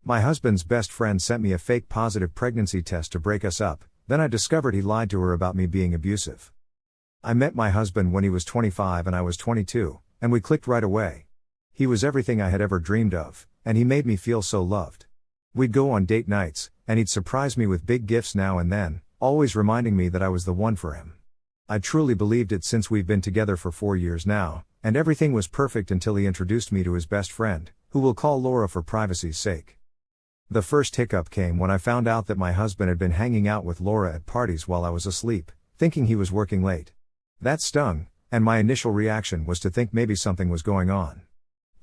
My husband's best friend sent me a fake positive pregnancy test to break us up, then I discovered he lied to her about me being abusive. I met my husband when he was 25 and I was 22, and we clicked right away. He was everything I had ever dreamed of, and he made me feel so loved. We'd go on date nights, and he'd surprise me with big gifts now and then, always reminding me that I was the one for him. I truly believed it since we've been together for 4 years now, and everything was perfect until he introduced me to his best friend, who we'll call Laura for privacy's sake. The first hiccup came when I found out that my husband had been hanging out with Laura at parties while I was asleep, thinking he was working late. That stung, and my initial reaction was to think maybe something was going on.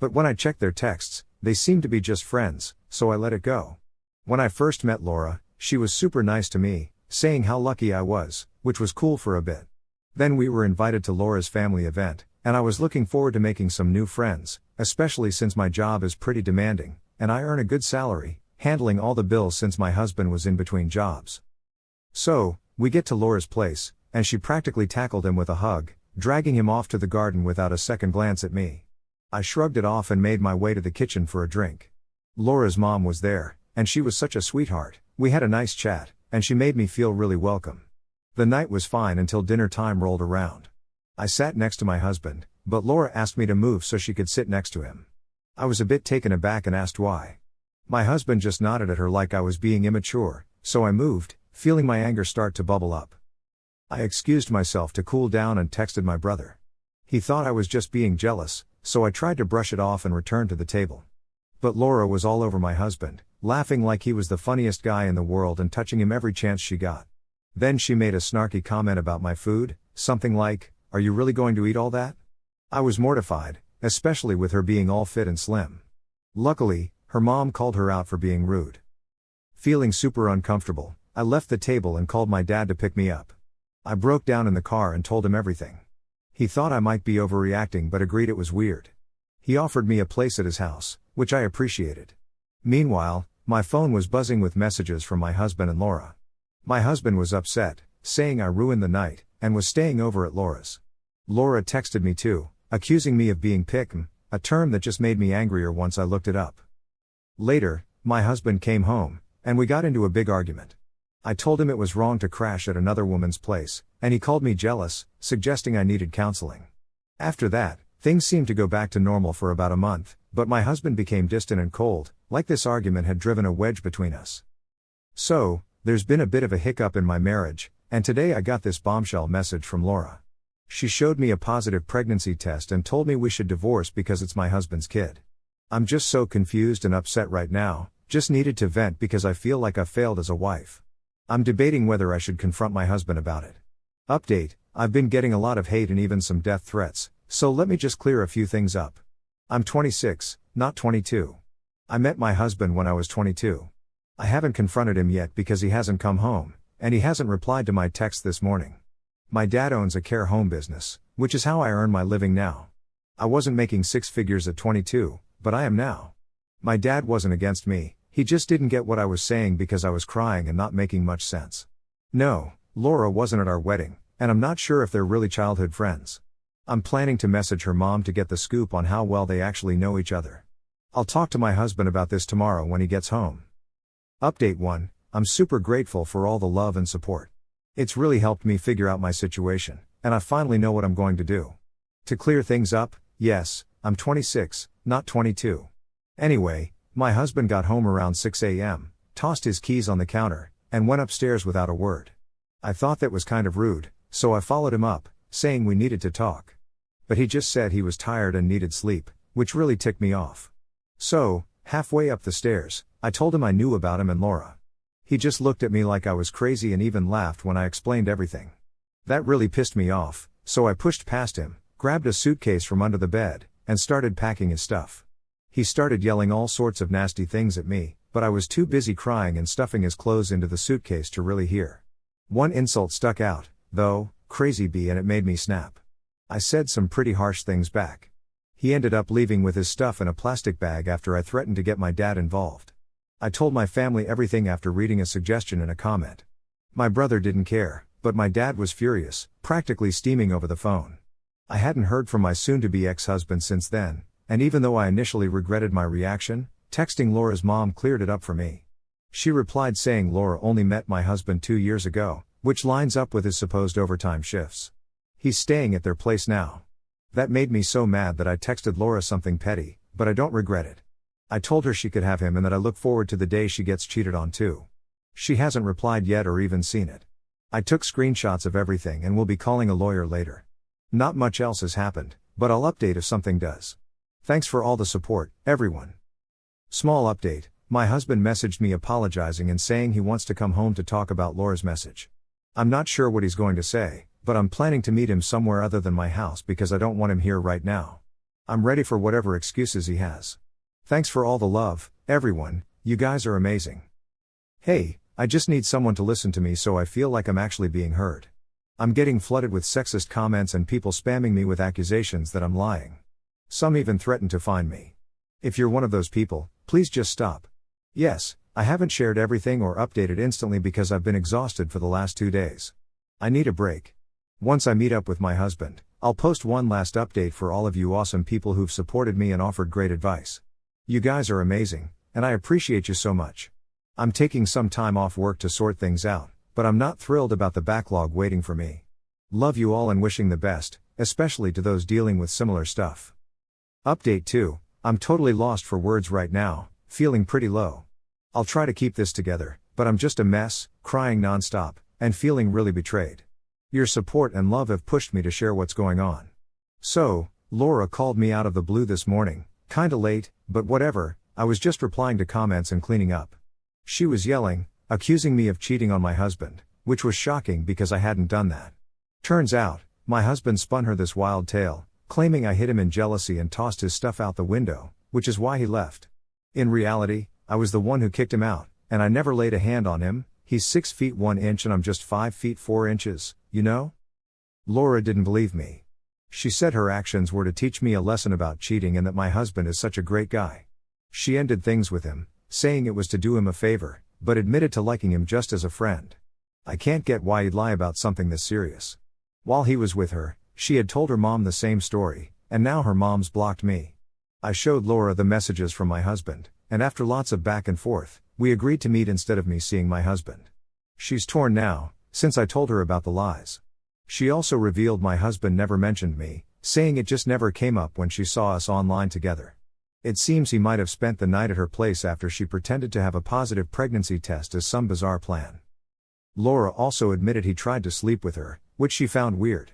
But when I checked their texts, they seemed to be just friends, so I let it go. When I first met Laura, she was super nice to me, saying how lucky I was, which was cool for a bit. Then we were invited to Laura's family event, and I was looking forward to making some new friends, especially since my job is pretty demanding, and I earn a good salary, handling all the bills since my husband was in between jobs. So, we get to Laura's place, and she practically tackled him with a hug, dragging him off to the garden without a second glance at me. I shrugged it off and made my way to the kitchen for a drink. Laura's mom was there, and she was such a sweetheart. We had a nice chat, and she made me feel really welcome. The night was fine until dinner time rolled around. I sat next to my husband, but Laura asked me to move so she could sit next to him. I was a bit taken aback and asked why. My husband just nodded at her like I was being immature, so I moved, feeling my anger start to bubble up. I excused myself to cool down and texted my brother. He thought I was just being jealous, so I tried to brush it off and return to the table. But Laura was all over my husband, laughing like he was the funniest guy in the world and touching him every chance she got. Then she made a snarky comment about my food, something like, "Are you really going to eat all that?" I was mortified, especially with her being all fit and slim. Luckily, her mom called her out for being rude. Feeling super uncomfortable, I left the table and called my dad to pick me up. I broke down in the car and told him everything. He thought I might be overreacting but agreed it was weird. He offered me a place at his house, which I appreciated. Meanwhile, my phone was buzzing with messages from my husband and Laura. My husband was upset, saying I ruined the night, and was staying over at Laura's. Laura texted me too, accusing me of being pick'em, a term that just made me angrier once I looked it up. Later, my husband came home, and we got into a big argument. I told him it was wrong to crash at another woman's place, and he called me jealous, suggesting I needed counseling. After that, things seemed to go back to normal for about a month, but my husband became distant and cold, like this argument had driven a wedge between us. So, there's been a bit of a hiccup in my marriage, and today I got this bombshell message from Laura. She showed me a positive pregnancy test and told me we should divorce because it's my husband's kid. I'm just so confused and upset right now, just needed to vent because I feel like I failed as a wife. I'm debating whether I should confront my husband about it. Update: I've been getting a lot of hate and even some death threats, so let me just clear a few things up. I'm 26, not 22. I met my husband when I was 22. I haven't confronted him yet because he hasn't come home, and he hasn't replied to my text this morning. My dad owns a care home business, which is how I earn my living now. I wasn't making six figures at 22, but I am now. My dad wasn't against me, he just didn't get what I was saying because I was crying and not making much sense. No, Laura wasn't at our wedding, and I'm not sure if they're really childhood friends. I'm planning to message her mom to get the scoop on how well they actually know each other. I'll talk to my husband about this tomorrow when he gets home. Update 1, I'm super grateful for all the love and support. It's really helped me figure out my situation, and I finally know what I'm going to do. To clear things up, yes, I'm 26, not 22. Anyway, my husband got home around 6 a.m., tossed his keys on the counter, and went upstairs without a word. I thought that was kind of rude, so I followed him up, saying we needed to talk. But he just said he was tired and needed sleep, which really ticked me off. So, halfway up the stairs, I told him I knew about him and Laura. He just looked at me like I was crazy and even laughed when I explained everything. That really pissed me off, so I pushed past him, grabbed a suitcase from under the bed, and started packing his stuff. He started yelling all sorts of nasty things at me, but I was too busy crying and stuffing his clothes into the suitcase to really hear. One insult stuck out, though, crazy bee, and it made me snap. I said some pretty harsh things back. He ended up leaving with his stuff in a plastic bag after I threatened to get my dad involved. I told my family everything after reading a suggestion in a comment. My brother didn't care, but my dad was furious, practically steaming over the phone. I hadn't heard from my soon-to-be ex-husband since then, and even though I initially regretted my reaction, Texting Laura's mom cleared it up for me. She replied saying Laura only met my husband 2 years ago, which lines up with his supposed overtime shifts. He's staying at their place now. That made me so mad that I texted Laura something petty, but I don't regret it. I told her she could have him and that I look forward to the day she gets cheated on too. She hasn't replied yet or even seen it. I took screenshots of everything and will be calling a lawyer later. Not much else has happened, but I'll update if something does. Thanks for all the support, everyone. Small update, my husband messaged me apologizing and saying he wants to come home to talk about Laura's message. I'm not sure what he's going to say, but I'm planning to meet him somewhere other than my house because I don't want him here right now. I'm ready for whatever excuses he has. Thanks for all the love, everyone, you guys are amazing. Hey, I just need someone to listen to me so I feel like I'm actually being heard. I'm getting flooded with sexist comments and people spamming me with accusations that I'm lying. Some even threaten to fine me. If you're one of those people, please just stop. Yes, I haven't shared everything or updated instantly because I've been exhausted for the last 2 days. I need a break. Once I meet up with my husband, I'll post one last update for all of you awesome people who've supported me and offered great advice. You guys are amazing, and I appreciate you so much. I'm taking some time off work to sort things out, but I'm not thrilled about the backlog waiting for me. Love you all and wishing the best, especially to those dealing with similar stuff. Update 2, I'm totally lost for words right now, feeling pretty low. I'll try to keep this together, but I'm just a mess, crying nonstop, and feeling really betrayed. Your support and love have pushed me to share what's going on. So, Laura called me out of the blue this morning, kinda late, but whatever, I was just replying to comments and cleaning up. She was yelling, accusing me of cheating on my husband, which was shocking because I hadn't done that. Turns out, my husband spun her this wild tale, claiming I hit him in jealousy and tossed his stuff out the window, which is why he left. In reality, I was the one who kicked him out, and I never laid a hand on him. He's 6 feet 1 inch and I'm just 5 feet 4 inches, you know? Laura didn't believe me. She said her actions were to teach me a lesson about cheating and that my husband is such a great guy. She ended things with him, saying it was to do him a favor, but admitted to liking him just as a friend. I can't get why he'd lie about something this serious. While he was with her, she had told her mom the same story, and now her mom's blocked me. I showed Laura the messages from my husband, and after lots of back and forth, we agreed to meet instead of me seeing my husband. She's torn now, since I told her about the lies. She also revealed my husband never mentioned me, saying it just never came up when she saw us online together. It seems he might have spent the night at her place after she pretended to have a positive pregnancy test as some bizarre plan. Laura also admitted he tried to sleep with her, which she found weird.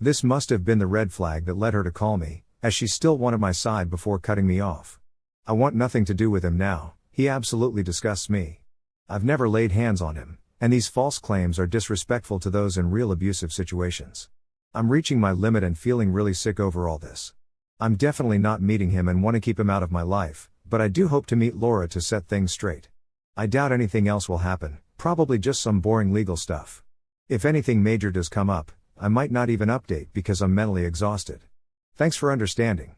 This must have been the red flag that led her to call me, as she still wanted my side before cutting me off. I want nothing to do with him now, he absolutely disgusts me. I've never laid hands on him, and these false claims are disrespectful to those in real abusive situations. I'm reaching my limit and feeling really sick over all this. I'm definitely not meeting him and want to keep him out of my life, but I do hope to meet Laura to set things straight. I doubt anything else will happen, probably just some boring legal stuff. If anything major does come up, I might not even update because I'm mentally exhausted. Thanks for understanding.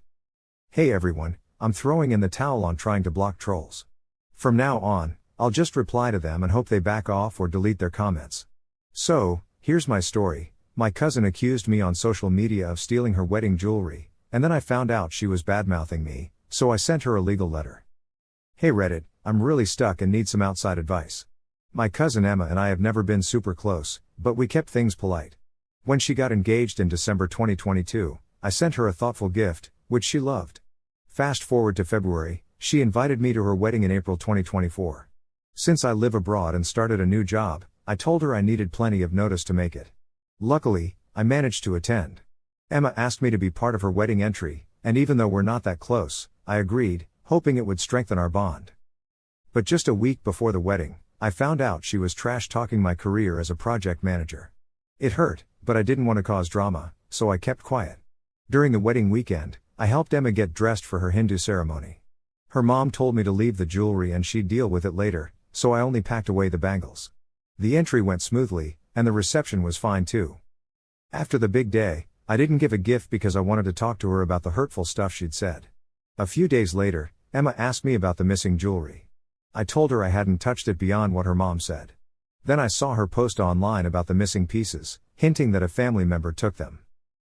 Hey everyone, I'm throwing in the towel on trying to block trolls. From now on, I'll just reply to them and hope they back off or delete their comments. So, here's my story. My cousin accused me on social media of stealing her wedding jewelry, and then I found out she was badmouthing me, so I sent her a legal letter. Hey Reddit, I'm really stuck and need some outside advice. My cousin Emma and I have never been super close, but we kept things polite. When she got engaged in December 2022, I sent her a thoughtful gift, which she loved. Fast forward to February, she invited me to her wedding in April 2024. Since I live abroad and started a new job, I told her I needed plenty of notice to make it. Luckily, I managed to attend. Emma asked me to be part of her wedding entry, and even though we're not that close, I agreed, hoping it would strengthen our bond. But just a week before the wedding, I found out she was trash-talking my career as a project manager. It hurt, but I didn't want to cause drama, so I kept quiet. During the wedding weekend, I helped Emma get dressed for her Hindu ceremony. Her mom told me to leave the jewelry and she'd deal with it later, so I only packed away the bangles. The entry went smoothly, and the reception was fine too. After the big day, I didn't give a gift because I wanted to talk to her about the hurtful stuff she'd said. A few days later, Emma asked me about the missing jewelry. I told her I hadn't touched it beyond what her mom said. Then I saw her post online about the missing pieces, hinting that a family member took them.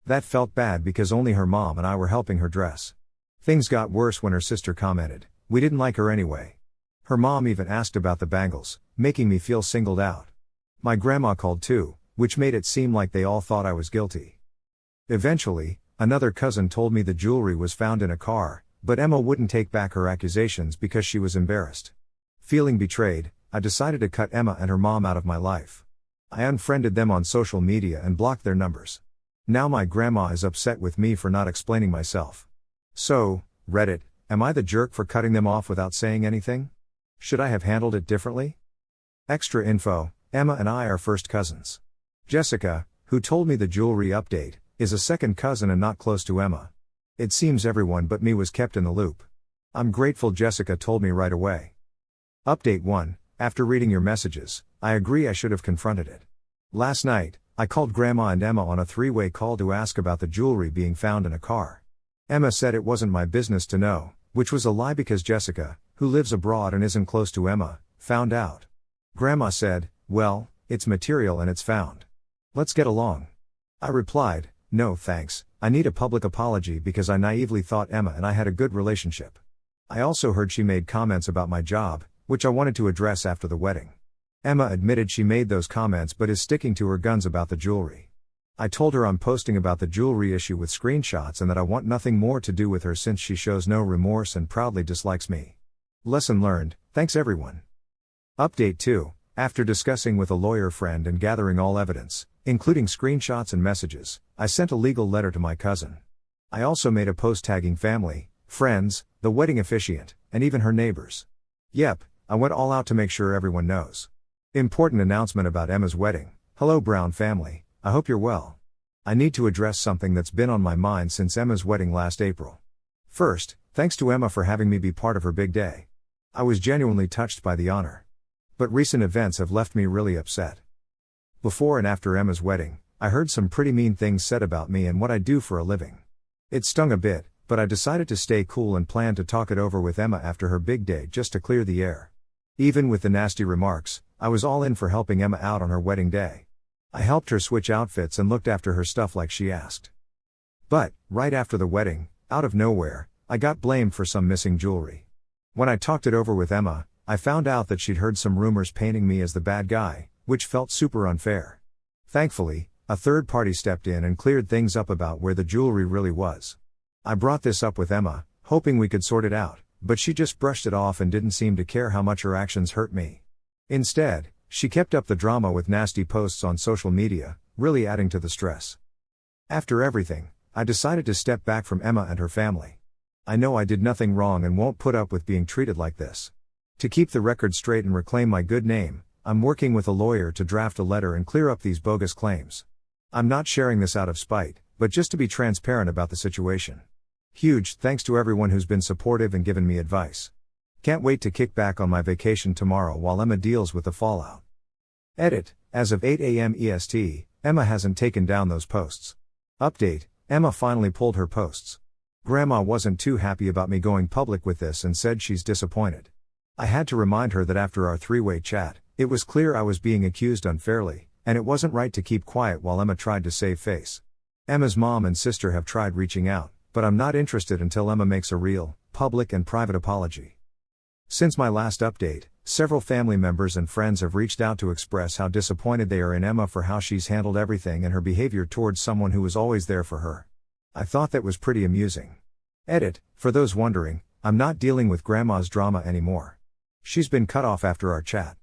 That felt bad because only her mom and I were helping her dress. Things got worse when her sister commented, We didn't like her anyway. Her mom even asked about the bangles, making me feel singled out. My grandma called too, which made it seem like they all thought I was guilty. Eventually, another cousin told me the jewelry was found in a car, but Emma wouldn't take back her accusations because she was embarrassed. Feeling betrayed, I decided to cut Emma and her mom out of my life. I unfriended them on social media and blocked their numbers. Now my grandma is upset with me for not explaining myself. So, Reddit, am I the jerk for cutting them off without saying anything? Should I have handled it differently? Extra info, Emma and I are first cousins. Jessica, who told me the jewelry update, is a second cousin and not close to Emma. It seems everyone but me was kept in the loop. I'm grateful Jessica told me right away. Update 1, after reading your messages, I agree I should have confronted it. Last night, I called Grandma and Emma on a three-way call to ask about the jewelry being found in a car. Emma said it wasn't my business to know, which was a lie because Jessica, who lives abroad and isn't close to Emma, found out. Grandma said, well, it's material and it's found. Let's get along. I replied, no thanks, I need a public apology because I naively thought Emma and I had a good relationship. I also heard she made comments about my job, which I wanted to address after the wedding. Emma admitted she made those comments but is sticking to her guns about the jewelry. I told her I'm posting about the jewelry issue with screenshots and that I want nothing more to do with her since she shows no remorse and proudly dislikes me. Lesson learned, thanks everyone. Update 2, after discussing with a lawyer friend and gathering all evidence, including screenshots and messages, I sent a legal letter to my cousin. I also made a post tagging family, friends, the wedding officiant, and even her neighbors. Yep, I went all out to make sure everyone knows. Important announcement about Emma's wedding. Hello Brown family, I hope you're well. I need to address something that's been on my mind since Emma's wedding last April. First, thanks to Emma for having me be part of her big day. I was genuinely touched by the honor. But recent events have left me really upset. Before and after Emma's wedding, I heard some pretty mean things said about me and what I do for a living. It stung a bit, but I decided to stay cool and plan to talk it over with Emma after her big day just to clear the air. Even with the nasty remarks, I was all in for helping Emma out on her wedding day. I helped her switch outfits and looked after her stuff like she asked. But, right after the wedding, out of nowhere, I got blamed for some missing jewelry. When I talked it over with Emma, I found out that she'd heard some rumors painting me as the bad guy, which felt super unfair. Thankfully, a third party stepped in and cleared things up about where the jewelry really was. I brought this up with Emma, hoping we could sort it out, but she just brushed it off and didn't seem to care how much her actions hurt me. Instead, she kept up the drama with nasty posts on social media, really adding to the stress. After everything, I decided to step back from Emma and her family. I know I did nothing wrong and won't put up with being treated like this. To keep the record straight and reclaim my good name, I'm working with a lawyer to draft a letter and clear up these bogus claims. I'm not sharing this out of spite, but just to be transparent about the situation. Huge thanks to everyone who's been supportive and given me advice. Can't wait to kick back on my vacation tomorrow while Emma deals with the fallout. Edit, as of 8 a.m. EST, Emma hasn't taken down those posts. Update, Emma finally pulled her posts. Grandma wasn't too happy about me going public with this and said she's disappointed. I had to remind her that after our three-way chat, it was clear I was being accused unfairly, and it wasn't right to keep quiet while Emma tried to save face. Emma's mom and sister have tried reaching out, but I'm not interested until Emma makes a real, public and private apology. Since my last update, several family members and friends have reached out to express how disappointed they are in Emma for how she's handled everything and her behavior towards someone who was always there for her. I thought that was pretty amusing. Edit, for those wondering, I'm not dealing with Grandma's drama anymore. She's been cut off after our chat.